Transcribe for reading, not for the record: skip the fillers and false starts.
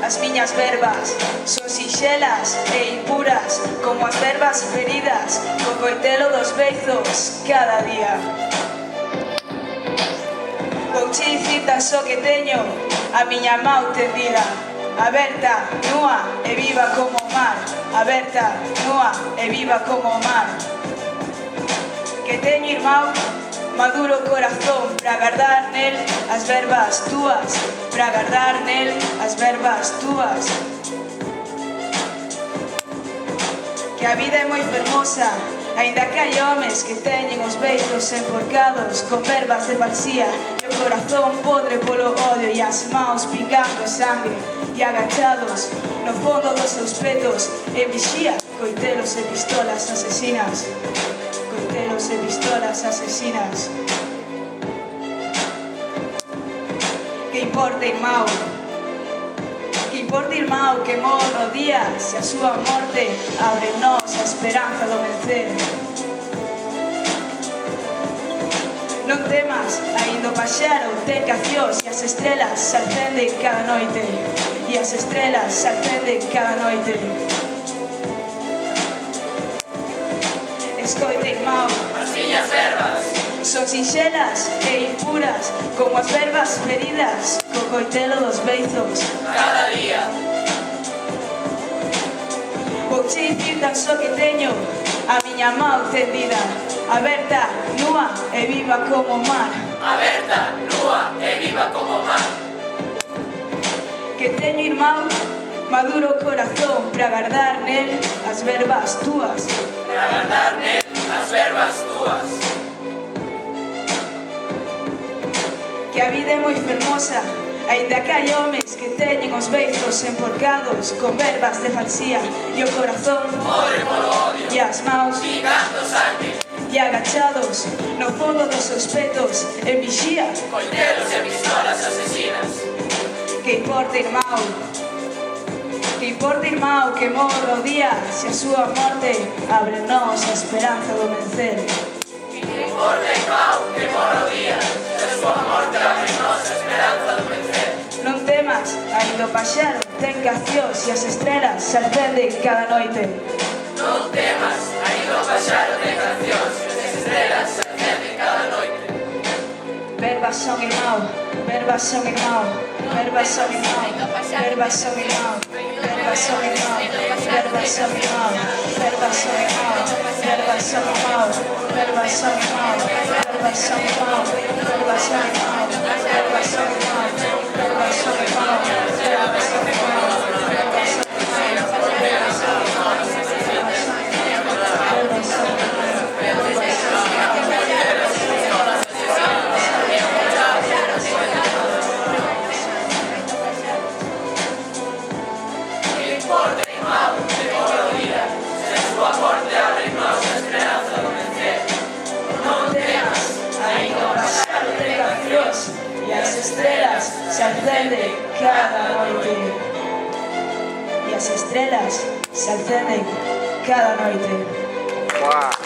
as miñas verbas son sinxelas e impuras como as verbas feridas co coitelo dos beizos cada día. Vouche dicir tan só que teño a miña mau tendida, aberta, nua e viva como o mar, aberta, nua e viva como o mar. Que teño, irmão, maduro corazón para guardar nel as verbas túas, para guardar nel as verbas túas. Que a vida é moi fermosa, aínda que hai homes que teñen os beizos enforcados con verbas de falsía e o corazón podre polo odio e as mãos pingando sangue e agachados no fondo dos seus petos en vixía, coitelos e pistolas asesinas, coitelos e pistolas asesinas. Que importa, irmão? Que importa, irmão, que morro o día se a súa morte abre en nós a esperanza do vencer? Non temas, aínda o paxaro ten cacións e as estrelas se acenden cada noite, e as estrelas se acenden cada noite. Escoita, irmão, as miñas verbas son sinxelas e impuras como as verbas feridas co coitelo dos beizos cada día. Vouche dicir tan só que teño a miña mau tendida, aberta, nua e viva como o mar, Aberta, nua e viva como o mar. que teño, irmão, maduro corazón para guardar nel as verbas túas, Para guardar nel as verbas túas. que a vida é moi fermosa, aínda que hai homes que teñen os beizos enforcados con verbas de falsía e o corazón Podre polo odio, e as mãos pingando sangue, e agachados no fondo dos seus petos en vixía. coitelos e pistolas asesinas. Que importa, irmão? Que importa, irmão, que morra o día se a súa morte abre en nós a esperanza do vencer? Que importa, irmão, que morra o día se a súa morte abre en nós a esperanza do vencer? Non temas, aínda o paxaro ten cacións e as estrelas se acenden cada noite. Non temas, aínda o paxaro de cancións e as estrelas se acenden cada noite. Verbas son, irmão, verbas son, irmão, verbas son, irmão, verbas son, irmão, verbas son, irmão, verbas son, irmão, verbas son, irmão, verbas son, irmão, verbas son, irmão, verbas son, irmão, verbas son, irmão, verbas son, irmão, verbas son, irmão, verbas son, irmão. Que importa, irmão, que morra o día se a súa morte abre en nós a esperanza do vencer? Non temas, aínda o paxaro de cancións E as estrelas se acenden cada noite. E as estrelas se acenden cada noite. Wow.